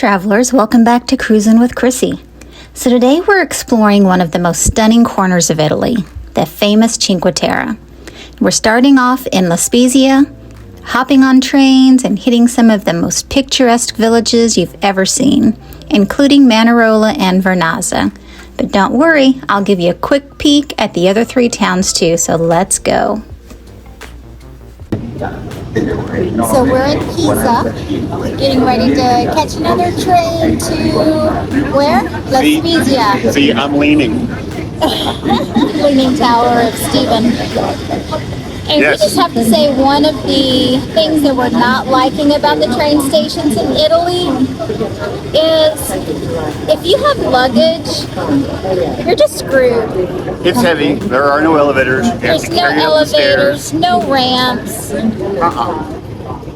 travelers, welcome back to Cruis'n with Chrissy. So today we're exploring one of the most stunning corners of Italy, the famous Cinque Terre. We're starting off in Laspia, hopping on trains and hitting some of the most picturesque villages you've ever seen, including Manorola and Vernazza. But don't worry, I'll give you a quick peek at the other three towns too, so let's go. So we're in Pisa, getting ready to catch another train to where? Laspia. See, I'm leaning. Leaning Tower of Stephen. And Yes. we just have to say one of the things that we're not liking about the train stations in Italy is if you have luggage, you're just screwed. It's heavy. There are no elevators. You have There's to no carry it up the elevators, stairs. no ramps,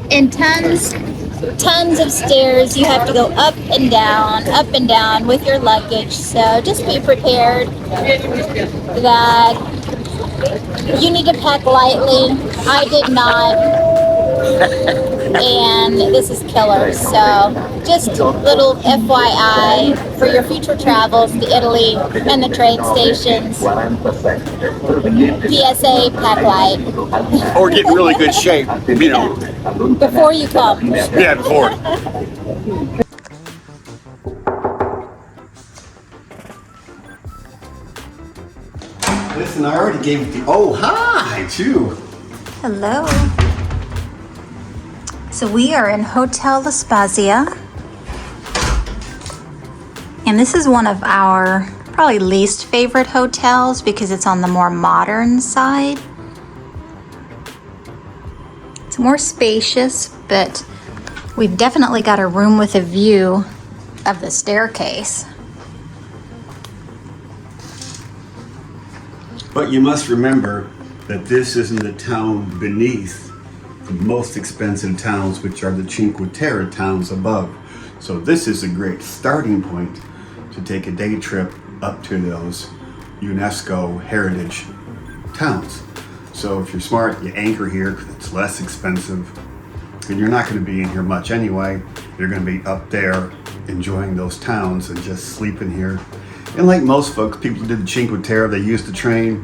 and tons of stairs. You have to go up and down with your luggage. So just be prepared that you need to pack lightly. I did not. And this is killer. So just little FYI for your future travels to Italy and the train stations. PSA, pack light. Or get in really good shape, you know. Before you come. Yeah, before. Listen, I already gave it the. Oh, hi, too. Hello. So we are in Hotel Laspia. And this is one of our probably least favorite hotels because it's on the more modern side. It's more spacious, but we've definitely got a room with a view of the staircase. But you must remember that this isn't the town beneath the most expensive towns, which are the Cinque Terre towns above. So this is a great starting point to take a day trip up to those UNESCO heritage towns. So if you're smart, you anchor here because it's less expensive. And you're not going to be in here much anyway. You're going to be up there enjoying those towns and just sleeping here. And like most folks, people who did the Cinque Terre, they used the train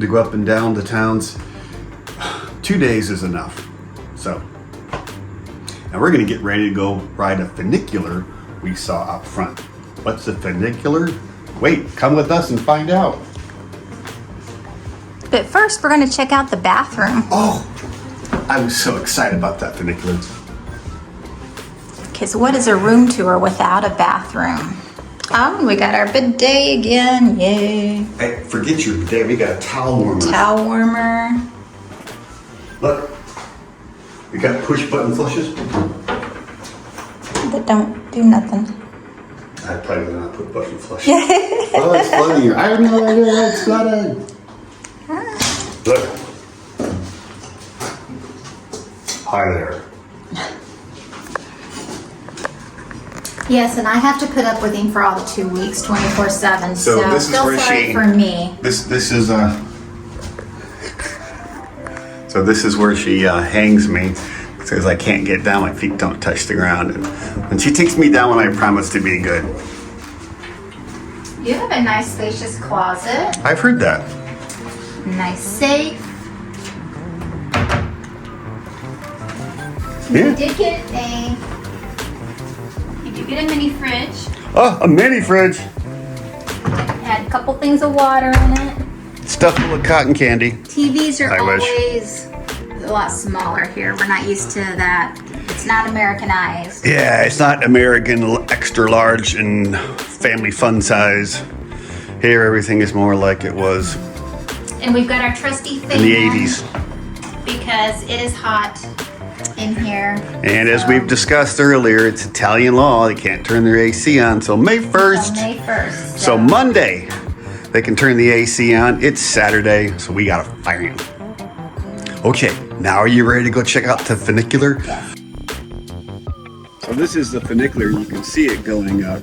to go up and down the towns. 2 days is enough. So, now we're going to get ready to go ride a funicular we saw up front. What's a funicular? Wait, come with us and find out. But first, we're going to check out the bathroom. Oh, I was so excited about that funicular. Because what is a room tour without a bathroom? Oh, we got our bidet again. Yay. Hey, forget your bidet. We got a towel warmer. Towel warmer. Look, we got push button flushes. That don't do nothing. I probably not put button flushes. Oh, it's flooding here. I have no idea it's flooding. Look. Hi there. Yes, and I have to put up with him for all the 2 weeks, 24/7. So this is feel where sorry she- for me. This is So this is where she hangs me because I can't get down. My feet don't touch the ground. And when she takes me down, I promise to be good. You have a nice spacious closet, I've heard that. nice safe. Yeah. You did get a mini fridge. Oh, a mini fridge. Had a couple things of water in it. Stuffed full of cotton candy. TVs are I wish. always a lot smaller here. We're not used to that. It's not Americanized. Yeah, it's not American extra large and family fun size. Here, everything is more like it was And we've got our trusty fan in the 80s. because it is hot in here. And as So- we've discussed earlier, it's Italian law. They can't turn their AC on until May 1st. So May 1st. So Monday, they can turn the AC on. It's Saturday, so we gotta fire him. Okay, now are you ready to go check out the funicular? Yes. So this is the funicular. You can see it going up.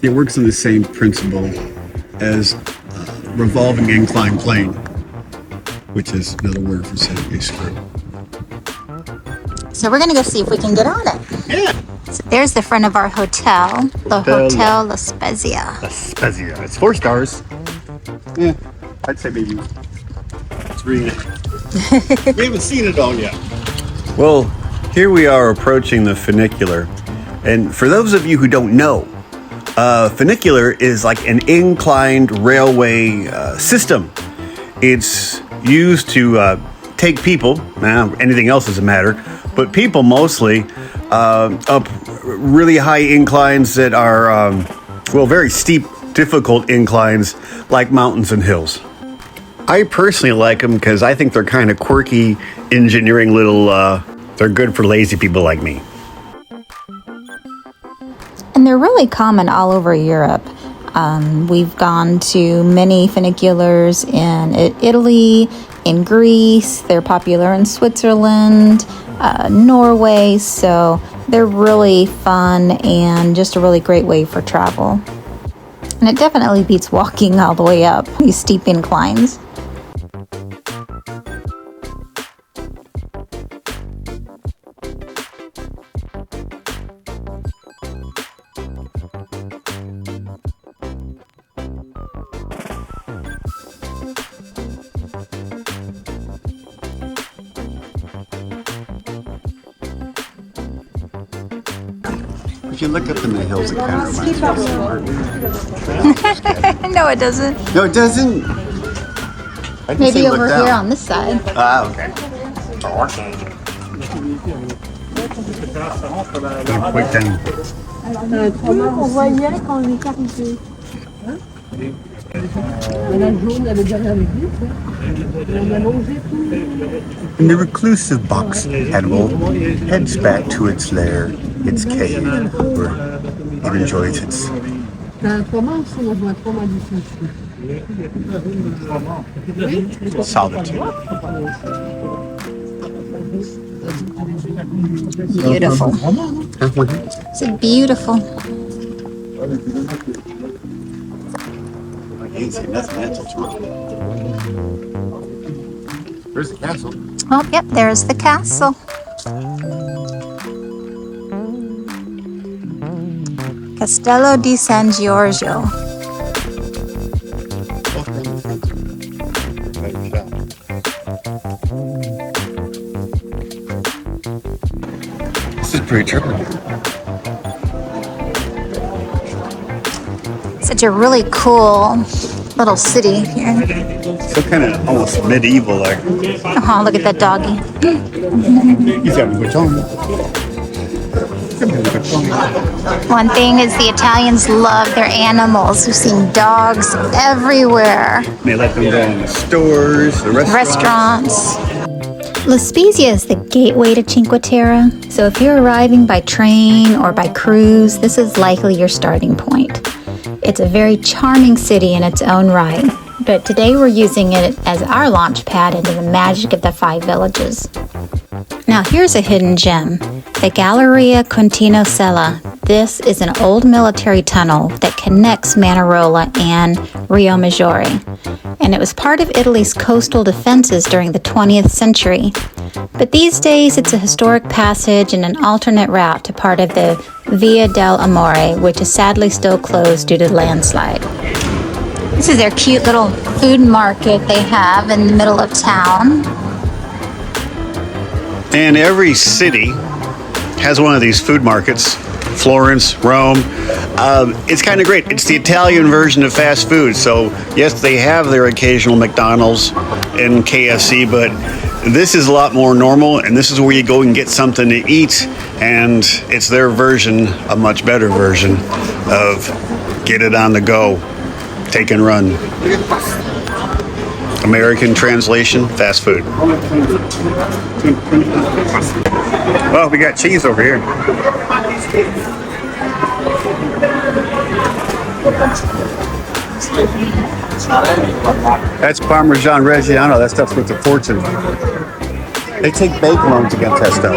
It works on the same principle as revolving inclined plane, which is another word for setting a screw. So we're gonna go see if we can get on it. Yeah. So there's the front of our hotel, the Hotel Laspia. Laspia. It's 4 stars. Yeah, I'd say maybe 3. We haven't seen it all yet. Well, here we are approaching the Finicular. And for those of you who don't know, Finicular is like an inclined railway system. It's used to take people, anything else doesn't matter, but people mostly, up really high inclines that are, very steep, difficult inclines like mountains and hills. I personally like them because I think they're kind of quirky, engineering little, they're good for lazy people like me. And they're really common all over Europe. We've gone to many funiculars in Italy, in Greece. They're popular in Switzerland, Norway. So they're really fun and just a really great way for travel. And it definitely beats walking all the way up these steep inclines. If you look up in the hills, it kind of reminds me of No, it doesn't. No, it doesn't. I Maybe over here on this side. Ah, okay. Quick down. And the reclusive box animal heads back to its lair, its cave, where it enjoys its solitude. Beautiful. It's beautiful. Where's the castle? Oh, yep, there's the castle. Castello di San Giorgio. This is pretty trippy. Such a really cool little city here. So kind of almost medieval, like. Oh, look at that doggy. He's having a good time. One thing is the Italians love their animals. We've seen dogs everywhere. They let them go in the stores, the restaurants. Laspia is the gateway to Cinque Terre, so if you're arriving by train or by cruise, this is likely your starting point. It's a very charming city in its own right, but today we're using it as our launch pad into the magic of the 5 villages. Now here's a hidden gem, the Galleria Contino Sella. This is an old military tunnel that connects Manorola and Rio Maggiore, and it was part of Italy's coastal defenses during the 20th century. But these days it's a historic passage and an alternate route to part of the Via del Amore, which is sadly still closed due to the landslide. This is their cute little food market they have in the middle of town. And every city has one of these food markets. Florence, Rome. It's kind of great. It's the Italian version of fast food. So yes, they have their occasional McDonald's and KFC, but this is a lot more normal, and this is where you go and get something to eat, and it's their version, a much better version of get it on the go, take and run. American translation, fast food. Well, we got cheese over here. That's Parmesan Reggiano. That stuff's worth a fortune. They take bank loans against that stuff.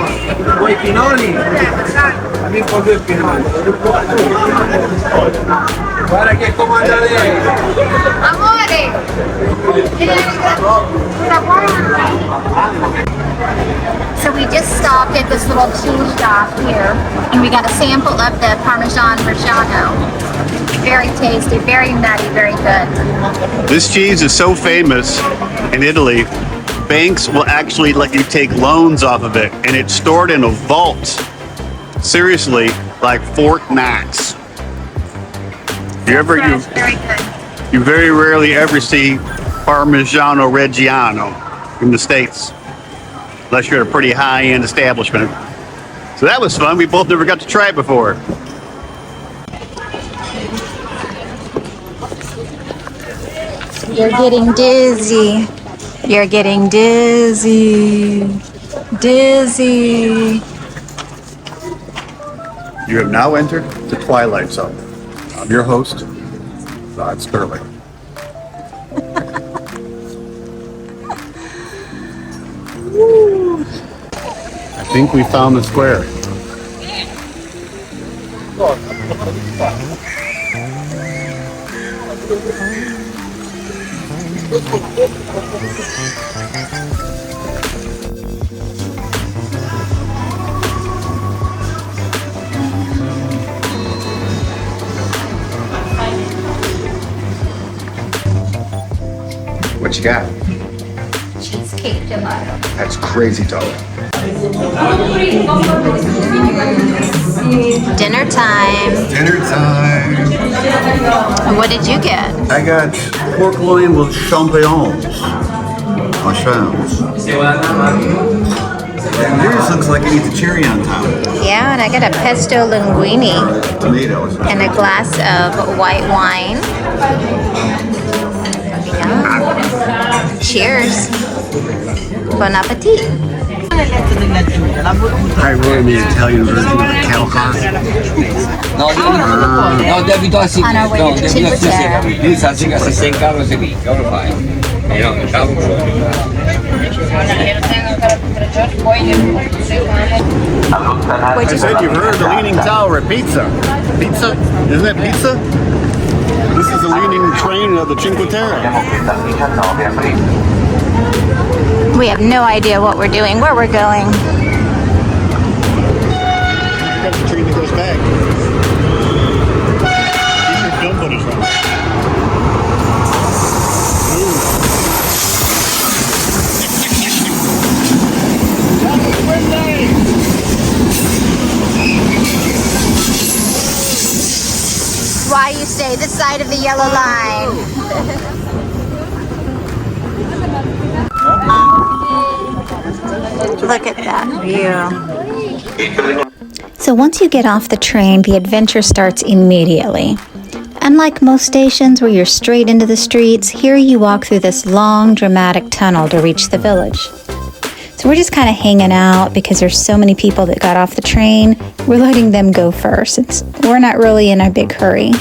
So we just stopped at this little cheese shop here, and we got a sample of the Parmesan Reggiano. Very tasty, very nutty, very good. This cheese is so famous in Italy, banks will actually let you take loans off of it, and it's stored in a vault. Seriously, like Fort Knox. You Very good. you very rarely ever see Parmigiano Reggiano in the States, unless you're at a pretty high-end establishment. So that was fun. We both never got to try it before. You're getting dizzy. You're getting dizzy. Dizzy. You have now entered the Twilight Zone. I'm your host, Rod Sterling. I think we found the square. What you got? Cheesecake gelato. That's crazy tall. Dinner time. Dinner time. What did you get? I got pork loin with champignons. Mushrooms. And yours looks like it needs a cherry on top. Yeah, and I got a pesto linguine Tomatoes. and a glass of white wine. Yum. Cheers. Bon appetit. I really need an Italian version of the cow car. No, debito a On our way no, to debito Cinque a Terre. Lui sa che se sei in carro segui, che lo fai? No, il cavo I said you've heard of the Leaning Tower at Pizza. Pizza? Isn't that pizza? This is the leaning train of the Cinque Terre. We have no idea what we're doing, where we're going. That's the train that goes back. Keep your film footage running. Why you stay this side of the yellow line. Look at that view. So once you get off the train, the adventure starts immediately. Unlike most stations where you're straight into the streets, here you walk through this long, dramatic tunnel to reach the village. So we're just kind of hanging out because there's so many people that got off the train. We're letting them go first since we're not really in a big hurry.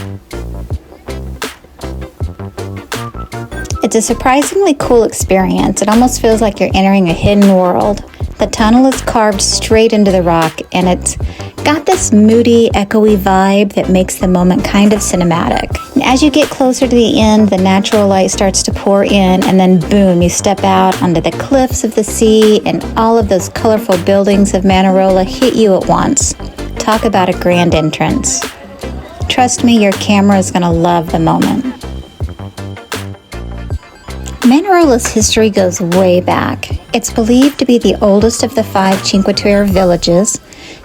It's a surprisingly cool experience. It almost feels like you're entering a hidden world. The tunnel is carved straight into the rock, and it's got this moody, echoey vibe that makes the moment kind of cinematic. And as you get closer to the end, the natural light starts to pour in, and then boom, you step out onto the cliffs of the sea, and all of those colorful buildings of Manorola hit you at once. Talk about a grand entrance. Trust me, your camera is going to love the moment. Manarola's history goes way back. It's believed to be the oldest of the 5 Cinque Terre villages,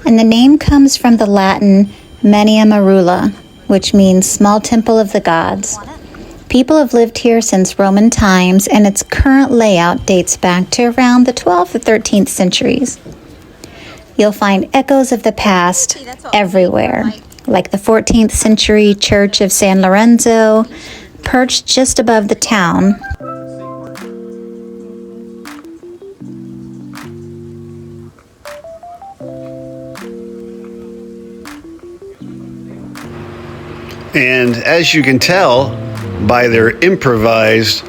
and the name comes from the Latin Manorola, which means small temple of the gods. People have lived here since Roman times, and its current layout dates back to around the 12th or 13th centuries. You'll find echoes of the past everywhere, like the 14th century church of San Lorenzo, perched just above the town. And as you can tell by their improvised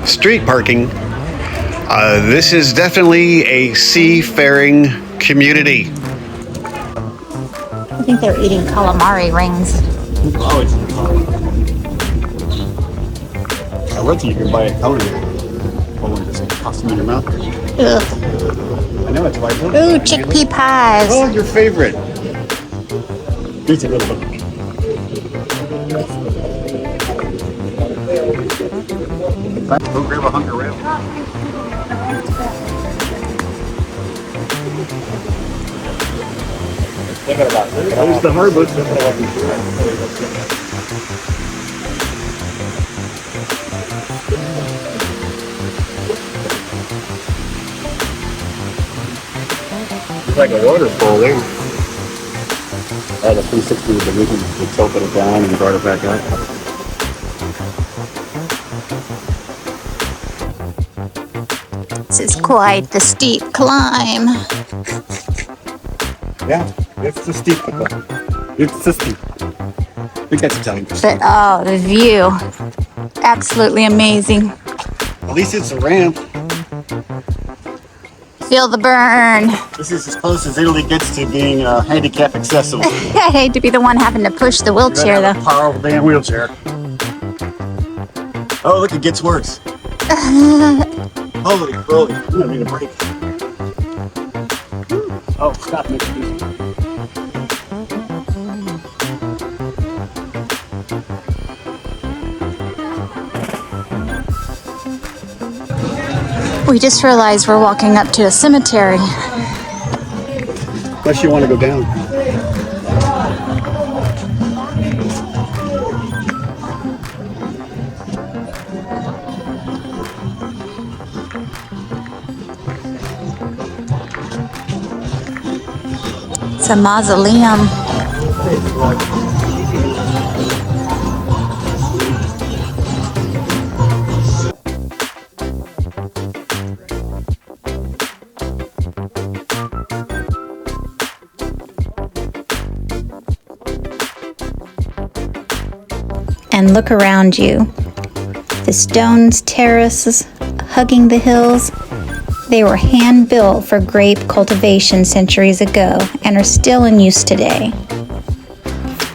street parking, this is definitely a seafaring community. I think they're eating calamari rings. I read that you can buy a pound of it. Oh, just toss them in your mouth. Ugh. I know it's white. Ooh, chickpea pies. Oh, your favorite. Here's a little bit. Go grab a hunk of rib. There's the harbor. It's like a waterfall there. The 360 with the movie, they tilted it down and brought it back up. This is quite the steep climb. Yeah, it's the steep climb. It's the steep. We got some Italian. But oh, the view. Absolutely amazing. At least it's a ramp. Feel the burn. This is as close as Italy gets to being handicap accessible. I hate to be the one having to push the wheelchair though. Powerful damn wheelchair. Oh, look, it gets worse. Holy moly. I'm gonna need a break. Oh, stop making this. We just realized we're walking up to a cemetery. Unless you want to go down. It's a mausoleum. And look around you. The stones terraces hugging the hills, they were hand-built for grape cultivation centuries ago and are still in use today.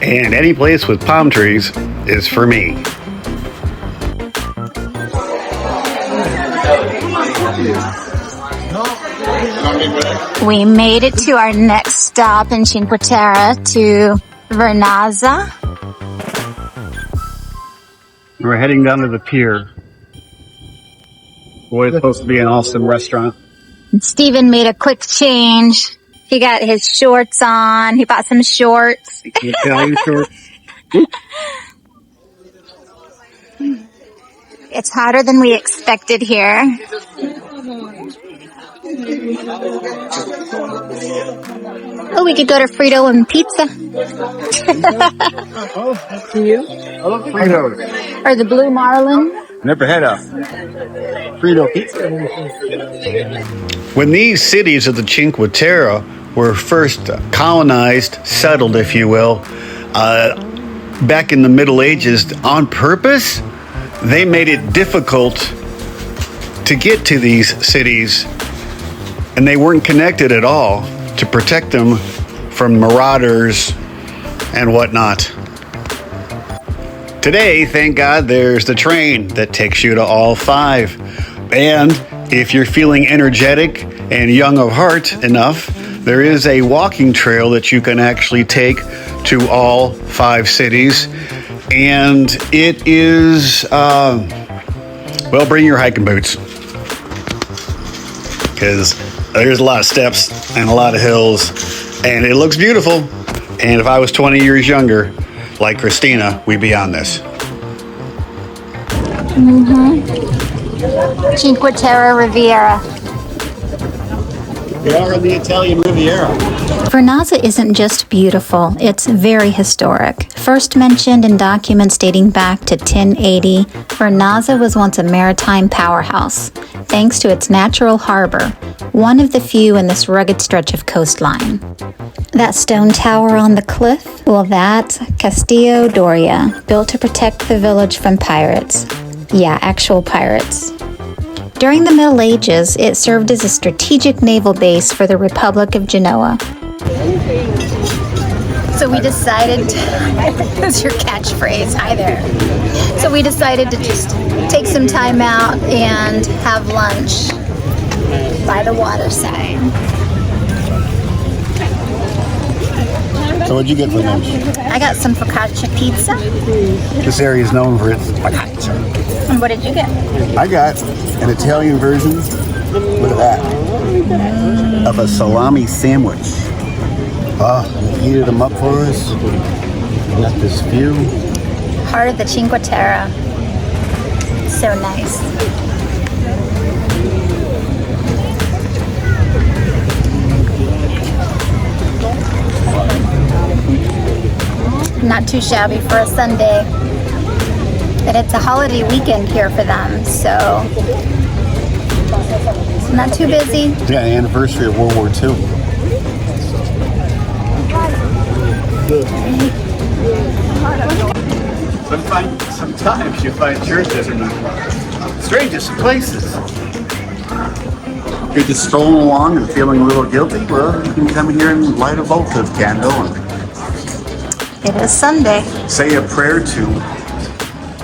And any place with palm trees is for me. We made it to our next stop in Cinque Terre, to Vernazza. We're heading down to the pier. Boy, it's supposed to be an awesome restaurant. Stephen made a quick change. He got his shorts on. He bought some shorts. Italian shorts. It's hotter than we expected here. Oh, we could go to Frito and Pizza. Fritos. Or the Blue Marlin. Never had a Frito pizza. When these cities of the Cinque Terre were first colonized, settled, if you will, back in the Middle Ages, on purpose, they made it difficult to get to these cities, and they weren't connected at all to protect them from marauders and whatnot. Today, thank God, there's the train that takes you to all five. And if you're feeling energetic and young of heart enough, there is a walking trail that you can actually take to all five cities. And it is, well, bring your hiking boots, because there's a lot of steps and a lot of hills, and it looks beautiful. And if I was 20 years younger, like Christina, we'd be on this. Cinque Terre Riviera. We are in the Italian Riviera. Vernazza isn't just beautiful, it's very historic. First mentioned in documents dating back to 1080, Vernazza was once a maritime powerhouse, thanks to its natural harbor, one of the few in this rugged stretch of coastline. That stone tower on the cliff, well, that's Castillo Doria, built to protect the village from pirates. Yeah, actual pirates. During the Middle Ages, it served as a strategic naval base for the Republic of Genoa. So we decided, that's your catchphrase, hi there. So we decided to just take some time out and have lunch. by the waterside. So what'd you get for lunch? I got some focaccia pizza. This area is known for its focaccia. And what did you get? I got an Italian version, look at that, of a salami sandwich. Oh, you heated them up for us. Got this view. Heart of the Cinque Terre. So nice. Not too shabby for a Sunday. And it's a holiday weekend here for them, so not too busy. Yeah, the anniversary of World War II. Sometimes you find churches in the strangest places. You're just strolling along and feeling a little guilty. Well, you can come here and light a votive candle and It is Sunday. say a prayer to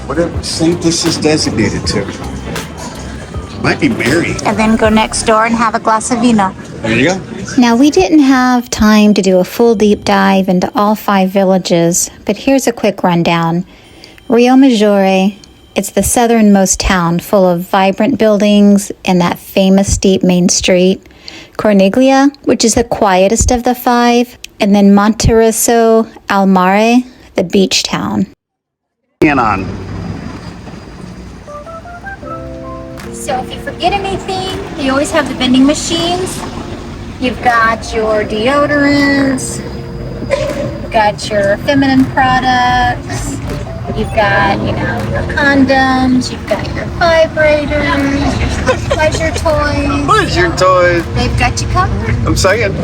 whatever saint this is designated to. Might be Mary. And then go next door and have a glass of vino. There you go. Now, we didn't have time to do a full deep dive into all 5 villages, but here's a quick rundown. Rio Maggiore, it's the southernmost town full of vibrant buildings and that famous steep main street. Corniglia, which is the quietest of the 5, and then Monterosso al Mare, the beach town. And on. So if you forget anything, you always have the vending machines. You've got your deodorants, you've got your feminine products, you've got, your condoms, you've got your vibrators, your pleasure toys. Pleasure toys. They've got you covered. I'm saying.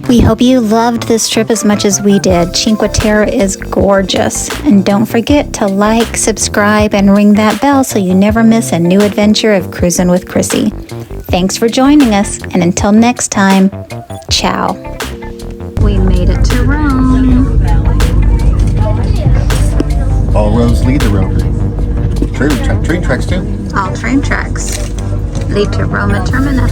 We hope you loved this trip as much as we did. Cinque Terre is gorgeous. And don't forget to like, subscribe, and ring that bell so you never miss a new adventure of Cruis'n with Chrissy. Thanks for joining us, and until next time, ciao. We made it to Rome. All roads lead to Rome. Train tracks too. All train tracks lead to Roma Termina.